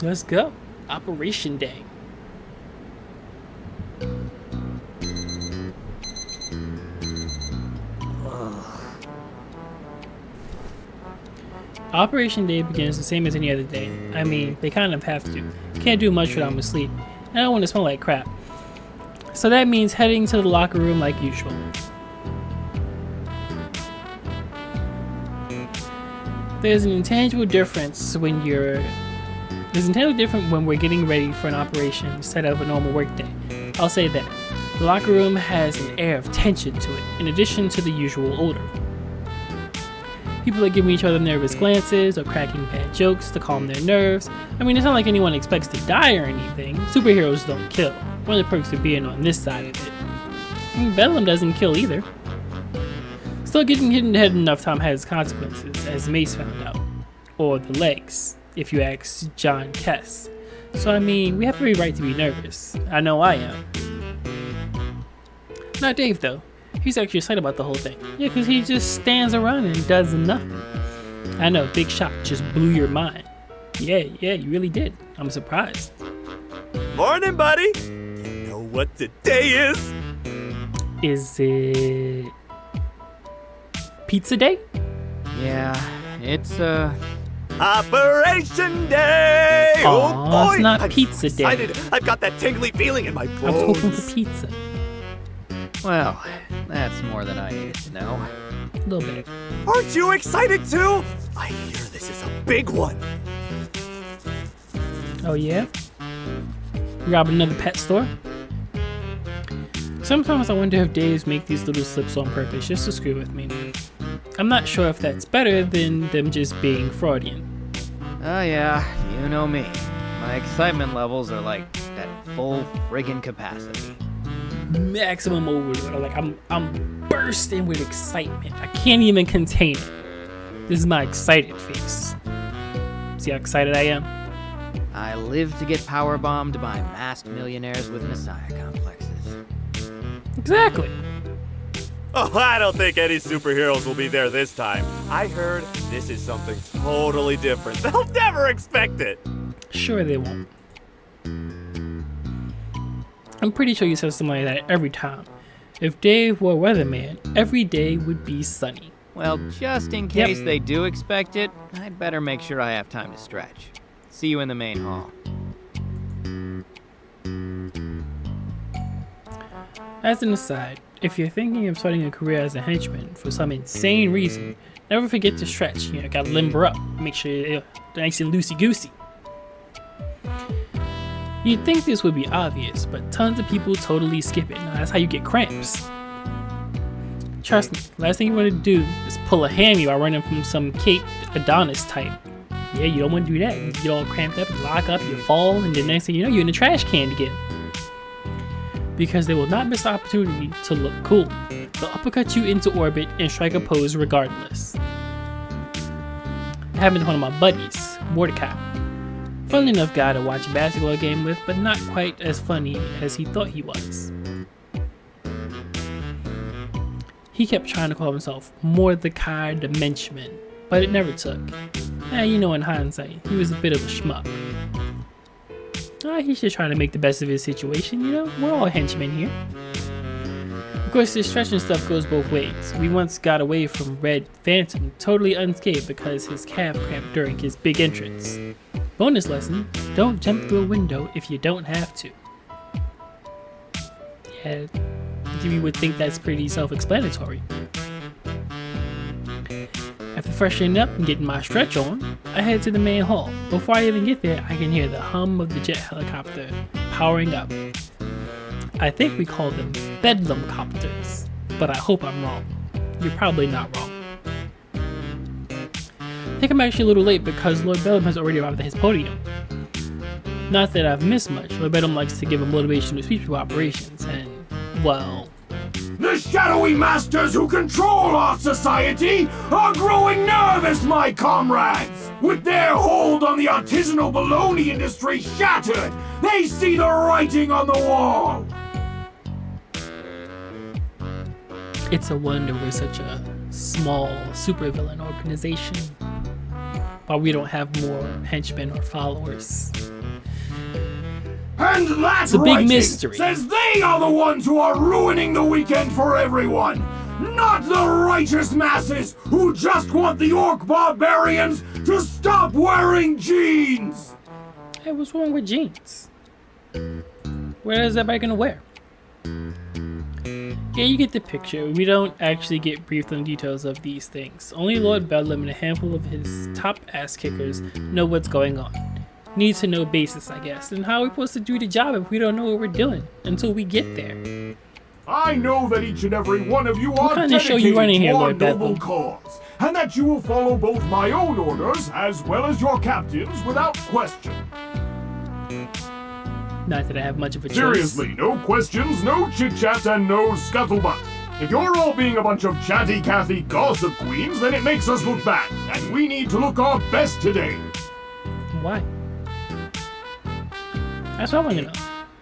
Let's go. Operation Day. Operation Day begins the same as any other day. I mean, they kind of have to. Can't do much without my sleep. And I don't want to smell like crap. So that means heading to the locker room like usual. There's an intangible difference when we're getting ready for an operation instead of a normal workday. I'll say that. The locker room has an air of tension to it, in addition to the usual odor. People are giving each other nervous glances or cracking bad jokes to calm their nerves. I mean, it's not like anyone expects to die or anything. Superheroes don't kill. One of the perks of being on this side of it. I mean, Bedlam doesn't kill either. Still, getting hit in the head enough time has consequences, as Mace found out. Or the legs, if you ask John Kess. So I mean, we have every right to be nervous. I know I am. Not Dave though. He's actually excited about the whole thing. Yeah, because he just stands around and does nothing. I know, big shock just blew your mind. Yeah, you really did. I'm surprised. Morning, buddy. You know what today is? Is it Pizza Day? Yeah, it's Operation Day! Aw, Oh boy! it's not I'm Pizza so Day. excited. I've got that tingly feeling in my bones. I was hoping for pizza. well, that's more than I needed to know. A little bit. Aren't you excited too? I hear this is a big one. Oh yeah? Rob another pet store? Sometimes I wonder if Daves make these little slips on purpose just to screw with me. I'm not sure if that's better than them just being Freudian. Oh yeah, you know me. My excitement levels are like at full friggin' capacity. Maximum overload. Like I'm bursting with excitement. I can't even contain it. This is my excited face. See how excited I am? I live to get powerbombed by masked millionaires with messiah complexes. Exactly. Oh, I don't think any superheroes will be there this time. I heard this is something totally different. They'll never expect it. Sure they won't. I'm pretty sure you said something like that every time. If Dave were weatherman, every day would be sunny. Well, just in case they do expect it, I'd better make sure I have time to stretch. See you in the main hall. As an aside, if you're thinking of starting a career as a henchman for some insane reason, never forget to stretch. You know, gotta limber up. Make sure you're nice and loosey-goosey. You'd think this would be obvious, but tons of people totally skip it. Now, that's how you get cramps. Trust me, last thing you want to do is pull a hammy while running from some Kate Adonis type. Yeah, you don't want to do that. You get all cramped up, you lock up, you fall, and the next thing you know, you're in a trash can again. Because they will not miss the opportunity to look cool. They'll uppercut you into orbit and strike a pose regardless. It happened to one of my buddies, Mordecai. Funny enough guy to watch a basketball game with, but not quite as funny as he thought he was. He kept trying to call himself Mordecai the Menschman, but it never took. You know, in hindsight, he was a bit of a schmuck. He's just trying to make the best of his situation, you know? We're all henchmen here. Of course, this stretching stuff goes both ways. We once got away from Red Phantom totally unscathed because his calf cramped during his big entrance. Bonus lesson, don't jump through a window if you don't have to. Yeah, you would think that's pretty self-explanatory. After freshening up and getting my stretch on, I head to the main hall. Before I even get there, I can hear the hum of the jet helicopter powering up. I think we call them bedlam copters, but I hope I'm wrong. You're probably not wrong. I think I'm actually a little late because Lord Bedlam has already arrived at his podium. Not that I've missed much. Lord Bedlam likes to give a motivational speech to operations, and, well... The shadowy masters who control our society are growing nervous, my comrades! With their hold on the artisanal baloney industry shattered, they see the writing on the wall! It's a wonder we're such a small supervillain organization. why we don't have more henchmen or followers. And that It's a big writing mystery. says they are the ones who are ruining the weekend for everyone, not the righteous masses who just want the orc barbarians to stop wearing jeans. Hey, what's wrong with jeans? What is everybody gonna wear? Yeah, you get the picture. We don't actually get briefed on details of these things. Only Lord Bedlam and a handful of his top ass kickers know what's going on. Need to know basis, I guess. And how are we supposed to do the job if we don't know what we're doing until we get there? I know that each and every one of you What are kind of show dedicated you running to here, our Lord noble Bedlam? cause, and that you will follow both my own orders as well as your captain's without question. Not that I have much of a choice. Seriously, no questions, no chit-chat, and no scuttlebutt. If you're all being a bunch of chatty Cathy gossip queens, then it makes us look bad, and we need to look our best today. Why? That's what I want to know.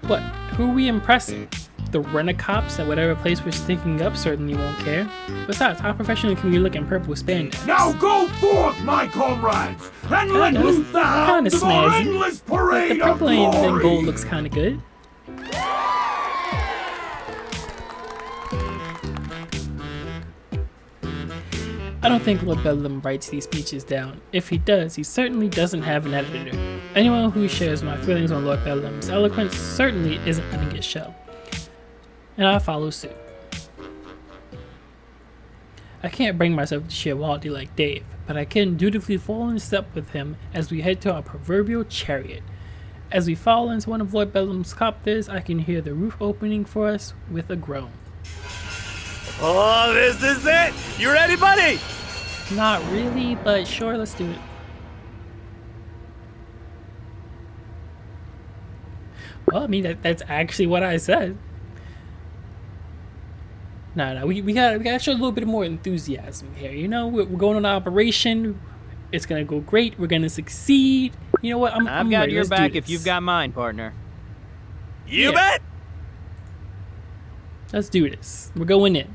What? Who are we impressing? The rent-a-cops at whatever place we're stinking up certainly won't care. Besides, how professional can we look in purple spandex? Now go forth, my comrades, and let Kinda. loose the Kinda hounds of our snazzy. endless But parade the of purple and glory. gold looks kind of good. I don't think Lord Bedlam writes these speeches down. If he does, he certainly doesn't have an editor. Anyone who shares my feelings on Lord Bedlam's eloquence certainly isn't running his show. And I follow suit. I can't bring myself to share Waldy like Dave, but I can dutifully fall in step with him as we head to our proverbial chariot. As we fall into one of Lord Bedlam's copters, I can hear the roof opening for us with a groan. Oh, this is it! You ready, buddy? Not really, but sure, let's do it. Well, I mean, that's actually what I said. No, we gotta show a little bit more enthusiasm here. You know, we're going on an operation. It's gonna go great. We're gonna succeed. You know what? I've I'm got ready. your Let's do back if this. you've got mine, partner. You Yeah. bet! Let's do this. We're going in.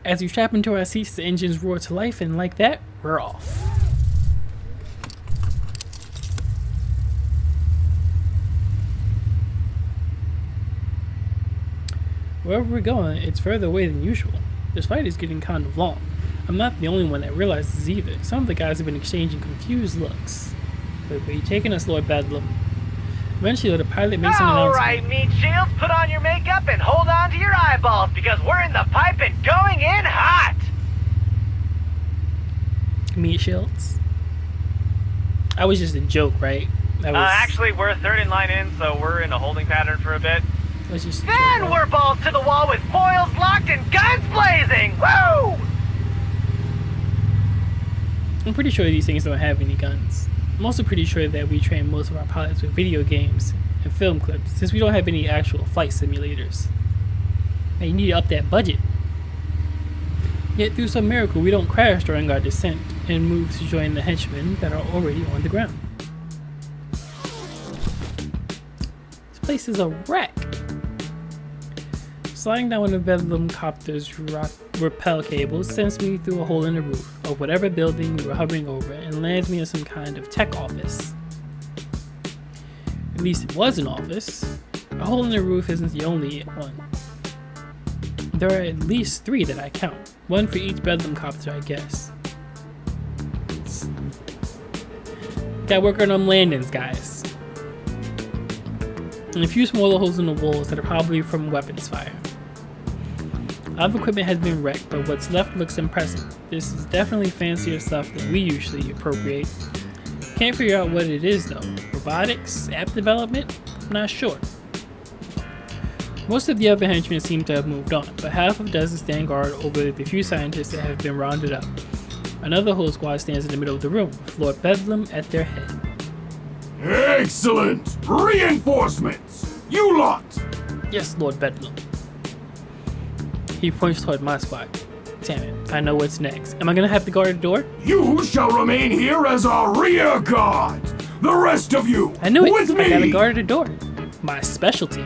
As we strap into our seats, the engines roar to life, and like that, we're off. Wherever we're going, it's further away than usual. This fight is getting kind of long. I'm not the only one that realizes either. Some of the guys have been exchanging confused looks. But where are you taking us, Lord Bedlam? Eventually, the pilot makes an All announcement. right, meat shields, put on your makeup and hold on to your eyeballs because we're in the pipe and going in hot. Meat shields. I was just a joke, right? That was, Actually, we're third in line in, so we're in a holding pattern for a bit. that was just a Then joke, right? we're balls to the wall with foils locked and guns blazing. Woo! I'm pretty sure these things don't have any guns. I'm also pretty sure that we train most of our pilots with video games and film clips, since we don't have any actual flight simulators. Man, you need to up that budget. Yet through some miracle, we don't crash during our descent and move to join the henchmen that are already on the ground. This place is a wreck. Sliding down one of Bedlam Copter's rappel cables sends me through a hole in the roof of whatever building we were hovering over and lands me in some kind of tech office. At least it was an office. A hole in the roof isn't the only one. There are at least 3 that I count. One for each Bedlam Copter, I guess. Got working on them landings, guys. And a few smaller holes in the walls that are probably from weapons fire. A lot of equipment has been wrecked, but what's left looks impressive. This is definitely fancier stuff than we usually appropriate. Can't figure out what it is though. Robotics? App development? Not sure. Most of the other henchmen seem to have moved on, but half of dozen stand guard over the few scientists that have been rounded up. Another whole squad stands in the middle of the room, with Lord Bedlam at their head. Excellent! Reinforcements! You lot! Yes, Lord Bedlam. He points toward my squad. Damn it, I know what's next. Am I gonna have to guard the door? You shall remain here as our rear guard! The rest of you, I knew it. with I gotta me! guard the door. My specialty.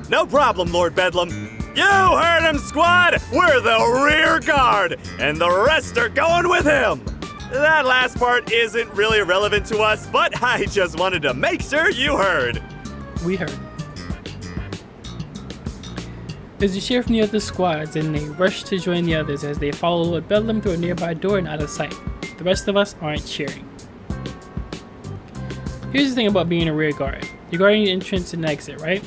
No problem, Lord Bedlam. You heard him, squad! We're the rear guard, and the rest are going with him! That last part isn't really relevant to us, but I just wanted to make sure you heard. We heard. There's a cheer from the other squads, and they rush to join the others as they follow Lord Bedlam through a nearby door and out of sight. The rest of us aren't cheering. Here's the thing about being a rear guard. You're guarding the entrance and exit, right?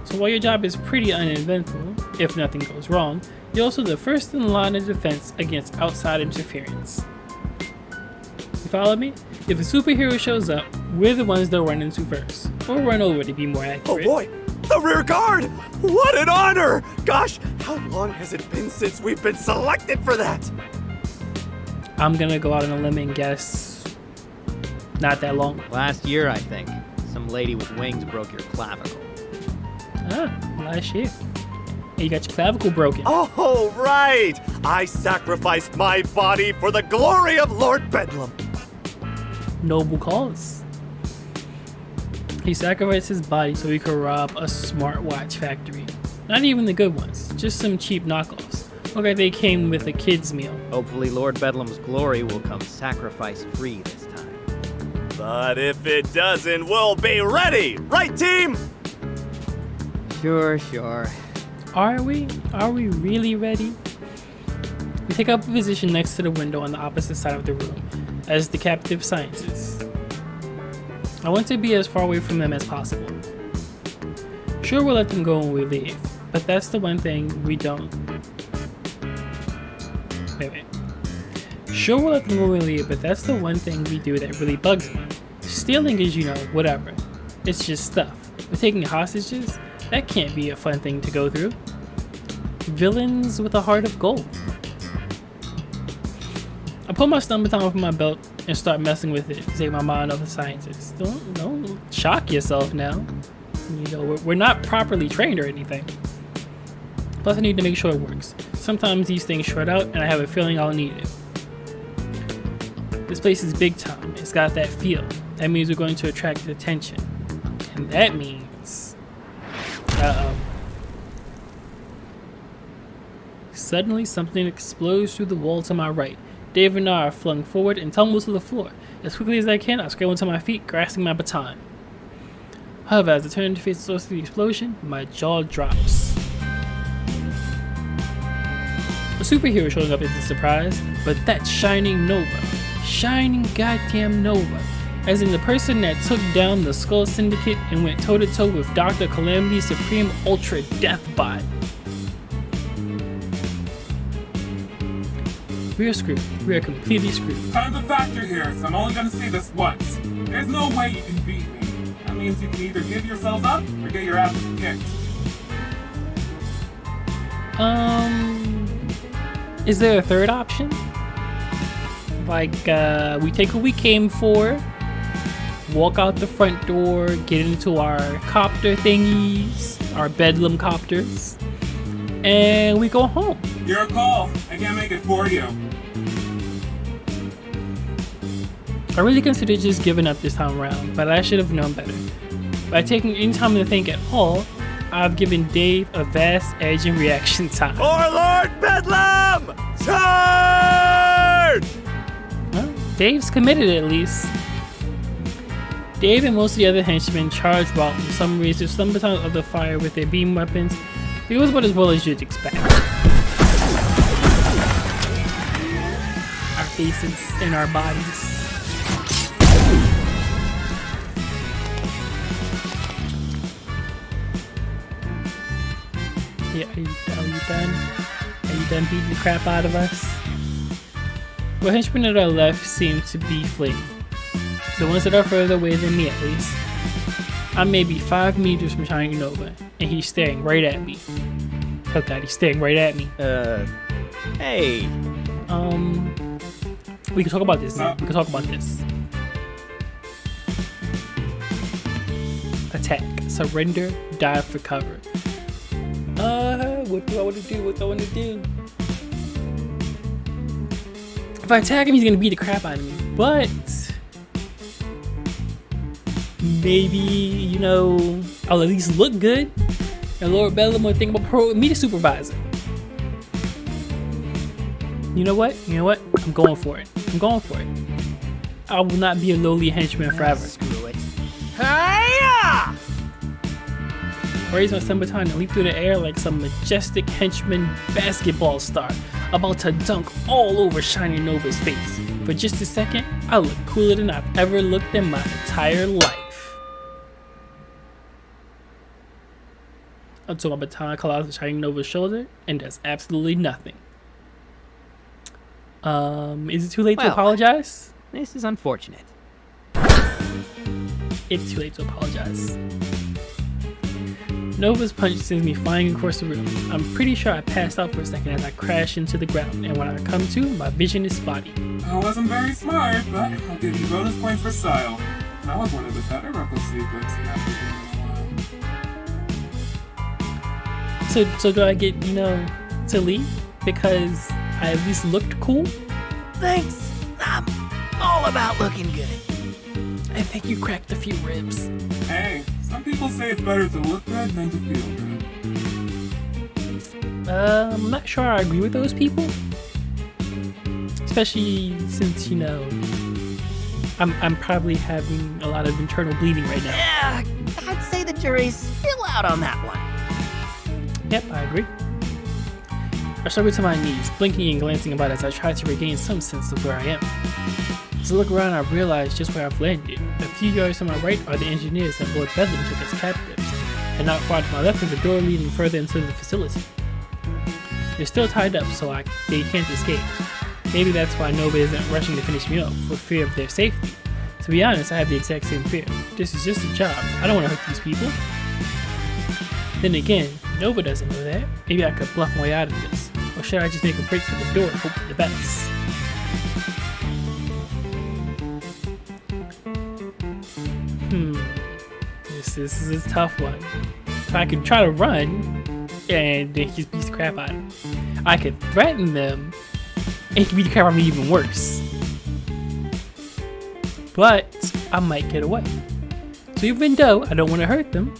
So while your job is pretty uneventful, if nothing goes wrong, you're also the first in line of defense against outside interference. You follow me? If a superhero shows up, we're the ones they'll run into first. Or run over to be more accurate. Oh boy, the rear guard! What an honor! Gosh, how long has it been since we've been selected for that? I'm gonna go out on a limb and guess not that long. Last year, I think, some lady with wings broke your clavicle. Last year. And you got your clavicle broken. Oh, right! I sacrificed my body for the glory of Lord Bedlam. Noble cause. He sacrificed his body so he could rob a smartwatch factory. Not even the good ones, just some cheap knockoffs. Okay, they came with a kid's meal. Hopefully Lord Bedlam's glory will come sacrifice-free this time. But if it doesn't, we'll be ready! Right, team? Sure. Are we? Are we really ready? We take up a position next to the window on the opposite side of the room, as the captive scientists. I want to be as far away from them as possible. Sure, we'll let them go when we leave, but that's the one thing we don't. Wait. Sure, we'll let them go when we leave, but that's the one thing we do that really bugs me. Stealing is, whatever. It's just stuff. But taking hostages? That can't be a fun thing to go through. Villains with a heart of gold. I pull my stun baton from my belt and start messing with it to take my mind off the scientists. Don't shock yourself now. We're not properly trained or anything. Plus, I need to make sure it works. Sometimes these things shred out, and I have a feeling I'll need it. This place is big time. It's got that feel. That means we're going to attract attention. And that means... Suddenly, something explodes through the wall to my right. Dave and I are flung forward and tumble to the floor. As quickly as I can, I scramble to my feet, grasping my baton. However, as I turn to face the source of the explosion, my jaw drops. A superhero showing up isn't a surprise, but that's Shining Nova. Shining goddamn Nova. As in the person that took down the Skull Syndicate and went toe-to-toe with Dr. Calamity's Supreme Ultra Death Bot. We are screwed. We are completely screwed. Time's a factor here, so I'm only gonna say this once. There's no way you can beat me. That means you can either give yourselves up or get your asses kicked. Is there a third option? Like, we take what we came for, walk out the front door, get into our copter thingies, our bedlam copters, and we go home. Your call. I can't make it for you. I really considered just giving up this time around, but I should have known better. By taking any time to think at all, I've given Dave a vast edge in reaction time. For Lord Bedlam! Charge! Well, Dave's committed at least. Dave and most of the other henchmen charge wildly. Some raise their stun batons of the fire with their beam weapons. It goes about as well as you'd expect. Our faces and our bodies. Yeah, are you done? Are you done beating the crap out of us? The henchmen at our left seem to be fleeing. The ones that are further away than me, at least. I'm maybe 5 meters from Shining Nova, and he's staring right at me. Oh god, he's staring right at me. Hey. We can talk about this. We can talk about this. Attack. Surrender. Dive for cover. What do I want to do? What do I want to do? If I attack him, he's gonna beat the crap out of me. But maybe, I'll at least look good. And Lord Bedlam will think about promoting me to supervisor. You know what? I'm I'm going for it. I'm going for it. I will not be a lowly henchman forever. Screw it. Hiya! Raise my stun baton and leap through the air like some majestic henchman basketball star, about to dunk all over Shiny Nova's face. For just a second, I look cooler than I've ever looked in my entire life. Until my baton collides with Shiny Nova's shoulder and does absolutely nothing. Is it too late to Well, apologize? This is unfortunate. It's too late to apologize. Nova's punch sends me flying across the room. I'm pretty sure I passed out for a second as I crash into the ground, and when I come to, my vision is spotty. I wasn't very smart, but I'll give you bonus points for style. That was one of the better Ruckle secrets you have to do. So do I get, to leave? Because I at least looked cool? Thanks. I'm all about looking good. I think you cracked a few ribs. Hey, some people say it's better to look good than to feel good. I'm not sure I agree with those people. Especially since, I'm probably having a lot of internal bleeding right now. Yeah, I'd say the jury's still out on that one. Yep, I agree. I struggle to my knees, blinking and glancing about as I try to regain some sense of where I am. As I look around, I realize just where I've landed. A few yards to my right are the engineers that Lord Bedlam took as captives, and not far to my left is a door leading further into the facility. They're still tied up, so they can't escape. Maybe that's why Nova isn't rushing to finish me off, for fear of their safety. To be honest, I have the exact same fear. This is just a job. I don't want to hurt these people. Then again, Nova doesn't know that. Maybe I could bluff my way out of this. Or should I just make a break for the door and hope for the best? This is a tough one. If I could try to run and then just beat the crap out of them. I could threaten them and it could beat the crap out of me even worse. But I might get away. So even though I don't want to hurt them,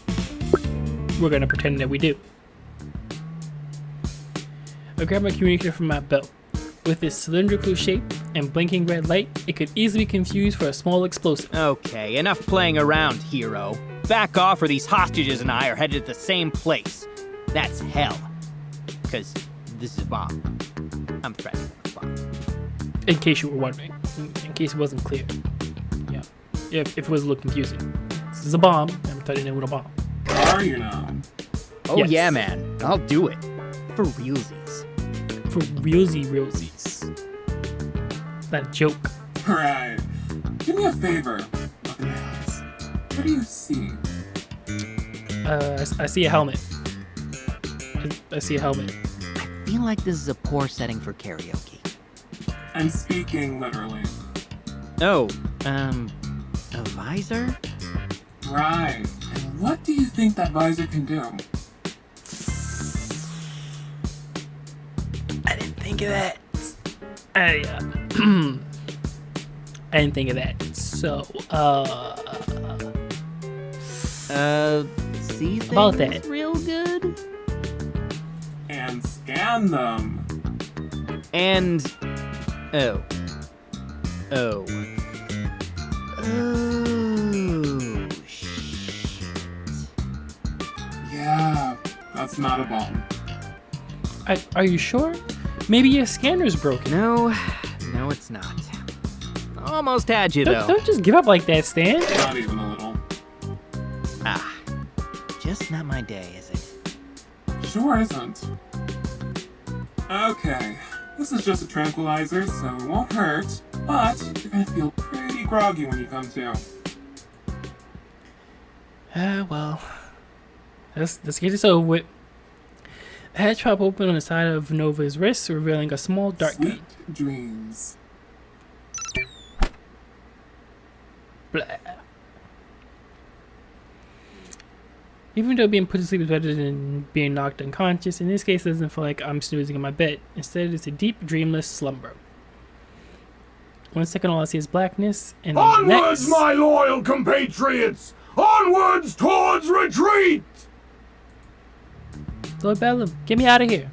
we're gonna pretend that we do. I grab my communicator from my belt. With its cylindrical shape and blinking red light, it could easily be confused for a small explosive. Okay, enough playing around, hero. Back off or these hostages and I are headed to the same place. That's hell. Because this is a bomb. I'm threatening a bomb. In case you were wondering. In case it wasn't clear. Yeah. If it was a little confusing. This is a bomb. I'm threatening it with a bomb. Are you now? Oh Yes. yeah, man. I'll do it. For realsies. For realsies. Not a joke. Right. Do me a favor. Look in your eyes. What do you see? I see a helmet. I see a helmet. I feel like this is a poor setting for karaoke. I'm speaking literally. Oh, a visor? Right. And what do you think that visor can do? I didn't think of that. I didn't think of that. So, see things About that. real good? And scan them. And, oh, shit. Yeah, that's not a bomb. are you sure? Maybe your scanner's broken. No, it's not. Almost had you, though. Don't just give up like that, Stan. Not even a little. Ah, just not my day, is it? Sure isn't. Okay, this is just a tranquilizer, so it won't hurt, but you're gonna feel pretty groggy when you come to. Well, let's get this over with. A hatch pop open on the side of Nova's wrist, revealing a small dark gun. Sweet dreams. Blah. Even though being put to sleep is better than being knocked unconscious, in this case it doesn't feel like I'm snoozing in my bed. Instead, it's a deep, dreamless slumber. 1 second all I see is blackness, and then Onwards, next... my loyal compatriots! Onwards towards retreat! Lord Bedlam, get me out of here.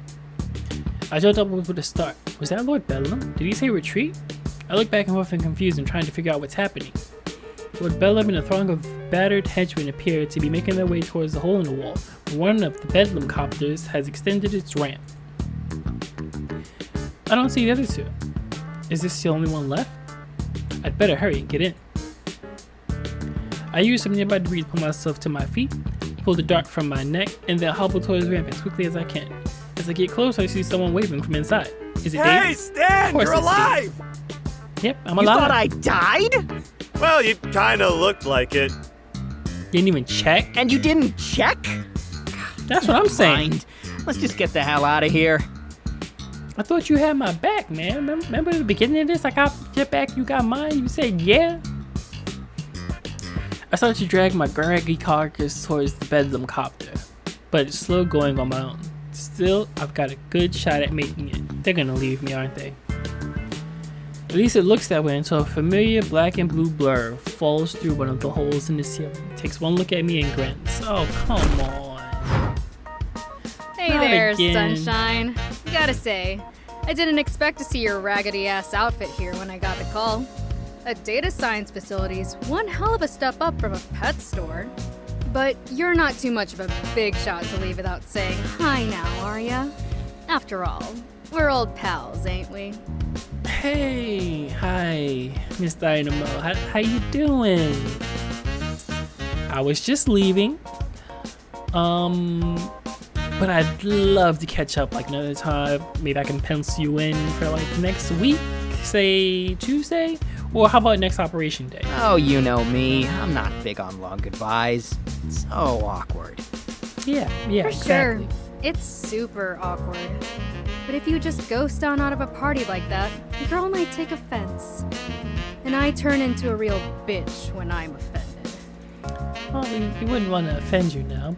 I jumped up with a start. Was that Lord Bedlam? Did he say retreat? I look back and forth in confusion, trying to figure out what's happening. Lord Bedlam and a throng of battered henchmen appear to be making their way towards the hole in the wall. One of the Bedlam copters has extended its ramp. I don't see the other two. Is this the only one left? I'd better hurry and get in. I use some nearby debris to pull myself to my feet, pull the dart from my neck, and then hobble towards the ramp as quickly as I can. As I get closer, I see someone waving from inside. Is it Hey, Dave? Stan, you're alive! Yep, I'm You alive. thought I died? Well, you kinda looked like it. Didn't even check? And you didn't check? That's what I'm saying. Mind. Let's just get the hell out of here. I thought you had my back, man. Remember at the beginning of this? I got your back, you got mine. You said yeah. I started to drag my graggy carcass towards the Bedlam copter, but it's slow going on my own. Still, I've got a good shot at making it. They're gonna leave me, aren't they? At least it looks that way until a familiar black and blue blur falls through one of the holes in the ceiling, takes one look at me and grins. Oh, come on. Hey Not there, again. Sunshine. Gotta say, I didn't expect to see your raggedy ass outfit here when I got the call. A data science facility's one hell of a step up from a pet store. But you're not too much of a big shot to leave without saying hi now, are ya? After all, we're old pals, ain't we? Hey, hi, Miss Dynamo. How you doing? I was just leaving. But I'd love to catch up like another time. Maybe I can pencil you in for like next week, say Tuesday, or how about next Operation Day? Oh, you know me. I'm not big on long goodbyes. It's so awkward. Yeah, For exactly. sure. It's super awkward. But if you just ghost on out of a party like that, the girl might take offense. And I turn into a real bitch when I'm offended. Well, we wouldn't want to offend you now,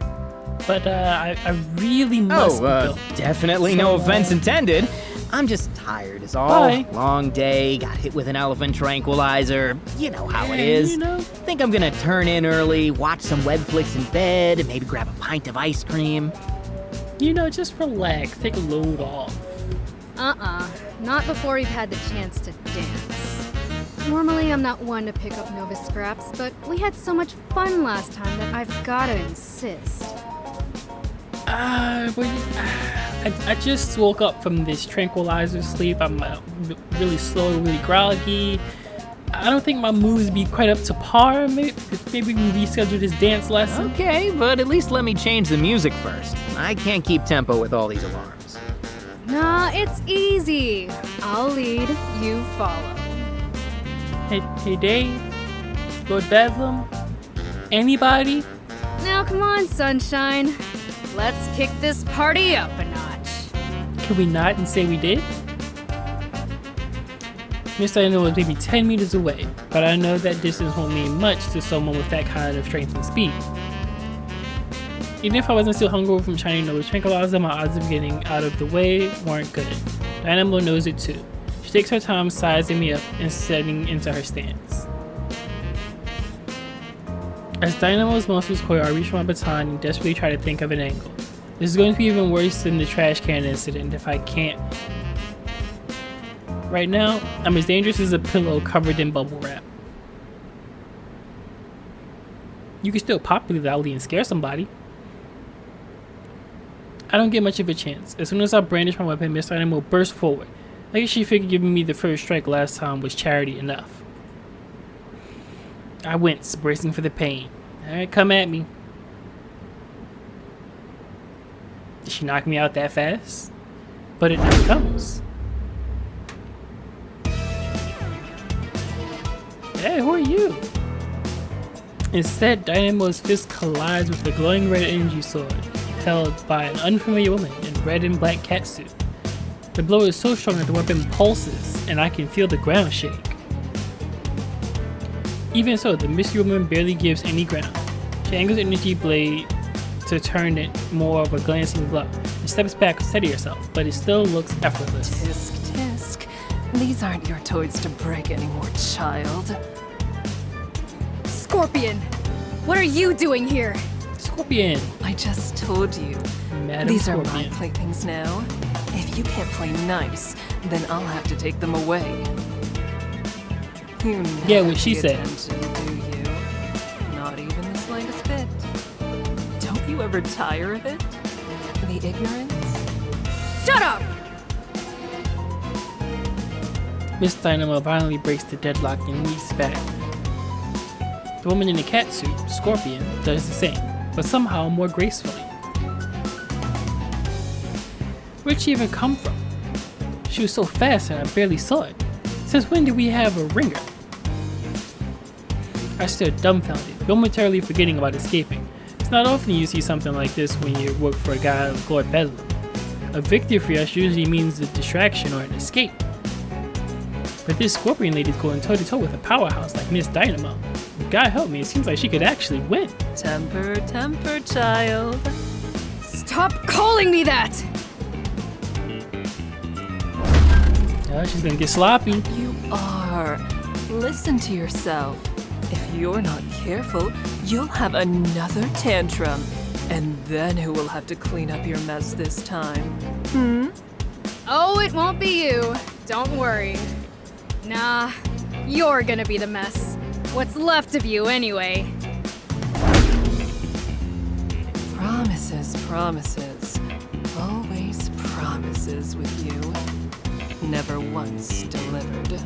but I really must go. Definitely no So, offense intended. I'm just tired is all. Bye. Long day, got hit with an elephant tranquilizer. You know how it Yeah, is. you know. Think I'm gonna turn in early, watch some web flicks in bed, and maybe grab a pint of ice cream. You know, just relax, take a load off. Not before you've had the chance to dance. Normally, I'm not one to pick up novice scraps, but we had so much fun last time that I've gotta insist. I just woke up from this tranquilizer sleep. I'm really slow, really groggy. I don't think my moves be quite up to par. Maybe we can reschedule this dance lesson. Okay, but at least let me change the music first. I can't keep tempo with all these alarms. Nah, it's easy. I'll lead, you follow. Hey Dave, Lord Bedlam, anybody? Now come on, Sunshine. Let's kick this party up a notch. Can we not and say we did? Mr. Dino was maybe 10 meters away, but I know that distance won't mean much to someone with that kind of strength and speed. Even if I wasn't still hungover from Shiny Nose Tranquilizer, my odds of getting out of the way weren't good. Dynamo knows it too. She takes her time sizing me up and setting into her stance. As Dynamo's muscles coil, I reach for my baton and desperately try to think of an angle. This is going to be even worse than the trash can incident if I can't. Right now, I'm as dangerous as a pillow covered in bubble wrap. You can still pop really loudly and scare somebody. I don't get much of a chance. As soon as I brandish my weapon, Miss Dynamo bursts forward. I guess she figured giving me the first strike last time was charity enough. I wince, bracing for the pain. Alright, come at me. Did she knock me out that fast? But it never comes. Hey, who are you? Instead, Dynamo's fist collides with the glowing red energy sword held by an unfamiliar woman in red and black catsuit. The blow is so strong that the weapon pulses, and I can feel the ground shake. Even so, the mystery woman barely gives any ground. She angles the energy blade to turn it more of a glancing blow, and steps back to steady herself, but it still looks effortless. Tisk, tisk. These aren't your toys to break anymore, child. Scorpion, what are you doing here? Scorpion! I just told you. Madam These are my Scorpion. playthings now. If you can't play nice, then I'll have to take them away. You Yeah, never what she pay said. attention, do you? Not even the slightest bit. Don't you ever tire of it? The ignorance? Shut up! Miss Dynamo violently breaks the deadlock and leaps back. The woman in the cat suit, Scorpion, does the same, but somehow more gracefully. Where'd she even come from? She was so fast and I barely saw it. Since when did we have a ringer? I stood dumbfounded, momentarily forgetting about escaping. It's not often you see something like this when you work for a guy like Lord Bedlam. A victory for us usually means a distraction or an escape. But this Scorpion lady's going toe-to-toe with a powerhouse like Miss Dynamo. God help me, it seems like she could actually win. Temper, temper, child. Stop calling me that! Oh, she's gonna get sloppy. You are. Listen to yourself. If you're not careful, you'll have another tantrum. And then who will have to clean up your mess this time? Oh, it won't be you. Don't worry. Nah, you're gonna be the mess. What's left of you, anyway. Promises, promises. Always promises with you. Never once delivered.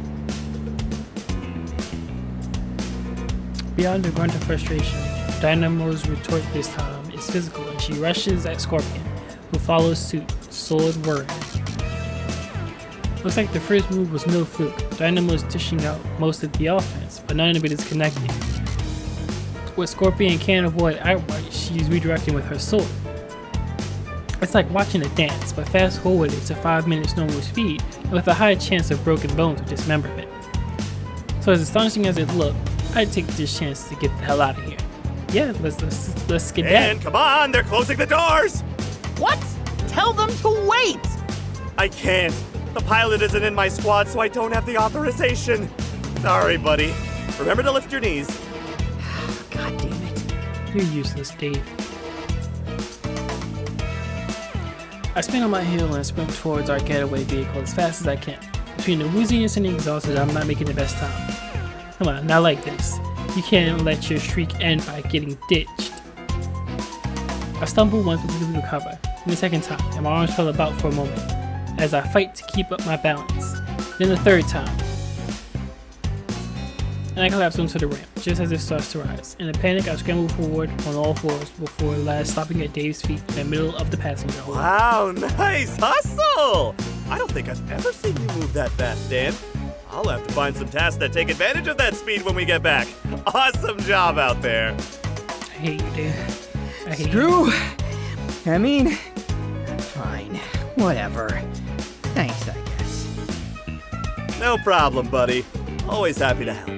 Beyond a grunt of frustration, Dynamo's retort this time is physical and she rushes at Scorpion, who follows suit, sword whirring. Looks like the first move was no fluke. Dynamo's dishing out most of the offense, but none of it is connecting. What Scorpion can't avoid outright, she's redirecting with her sword. It's like watching a dance, but fast forwarded to 5 minutes normal speed and with a high chance of broken bones or dismemberment. So as astonishing as it looked, I'd take this chance to get the hell out of here. Yeah, let's get And that. come on, they're closing the doors! What? Tell them to wait! I can't. The pilot isn't in my squad, so I don't have the authorization. Sorry, buddy. Remember to lift your knees. God damn it. You're useless, Dave. I spin on my heel and sprint towards our getaway vehicle as fast as I can. Between the wooziness and the exhausted, I'm not making the best time. Come on, not like this. You can't let your streak end by getting ditched. I stumble once but quickly recover, and the second time, and my arms fell about for a moment, as I fight to keep up my balance. Then the third time, and I collapse onto the ramp, just as it starts to rise. In a panic, I scramble forward on all fours before last stopping at Dave's feet in the middle of the passenger hall. Wow, nice hustle! I don't think I've ever seen you move that fast, Dan. I'll have to find some tasks that take advantage of that speed when we get back. Awesome job out there. I hate you, Dave. I hate you. Screw. I mean, fine. Whatever. Thanks, I guess. No problem, buddy. Always happy to help.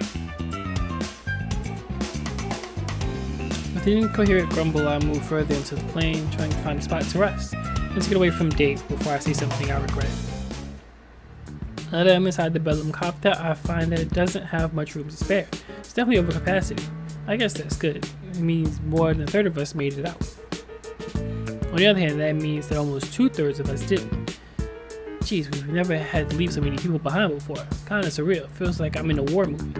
With an incoherent grumble, I move further into the plane, trying to find a spot to rest, and to get away from Dave before I say something I regret. Now that I'm inside the Bedlam copter, I find that it doesn't have much room to spare. It's definitely over capacity. I guess that's good. It means more than a third of us made it out. On the other hand, that means that almost 2/3 of us didn't. Jeez, we've never had to leave so many people behind before. Kinda surreal. Feels like I'm in a war movie.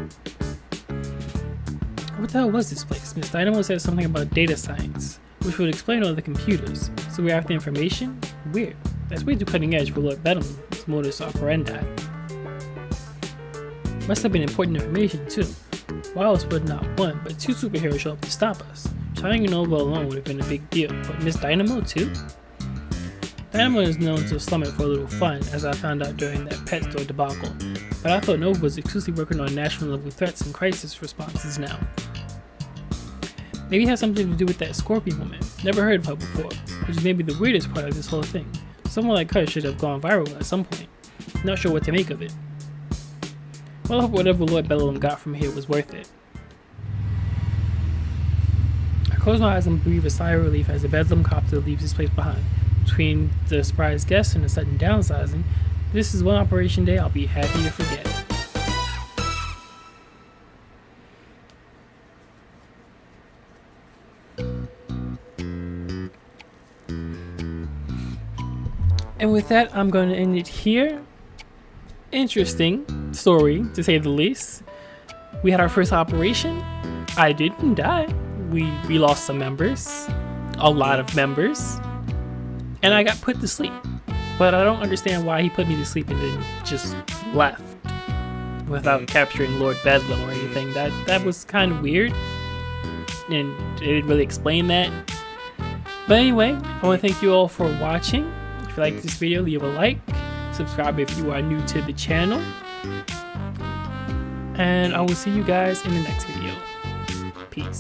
What the hell was this place? Miss Dynamo said something about data science, which would explain all the computers. So we're after information? Weird. That's way too cutting edge for Lord Bedlam's modus operandi. Must have been important information too. Why else would not one, but two superheroes show up to stop us? Shining Nova alone would have been a big deal, but Miss Dynamo too? Dynamo is known to slum it for a little fun, as I found out during that pet store debacle, but I thought Nova was exclusively working on national level threats and crisis responses now. Maybe it has something to do with that Scorpion woman. Never heard of her before, which is maybe the weirdest part of this whole thing. Someone like her should have gone viral at some point. Not sure what to make of it. Well, I hope whatever Lord Bedlam got from here was worth it. I close my eyes and breathe a sigh of relief as the Bedlam copter leaves this place behind. Between the surprise guests and the sudden downsizing, this is one operation day I'll be happy to forget. And with that, I'm going to end it here. interesting story, to say the least. We had our first operation. I didn't die. We lost some members, a lot of members, and I got put to sleep. But I don't understand why he put me to sleep and then just left without capturing Lord Bedlam or anything. That was kind of weird, and it didn't really explain that. But anyway, I want to thank you all for watching. If you like this video, leave a like, subscribe if you are new to the channel, and I will see you guys in the next video.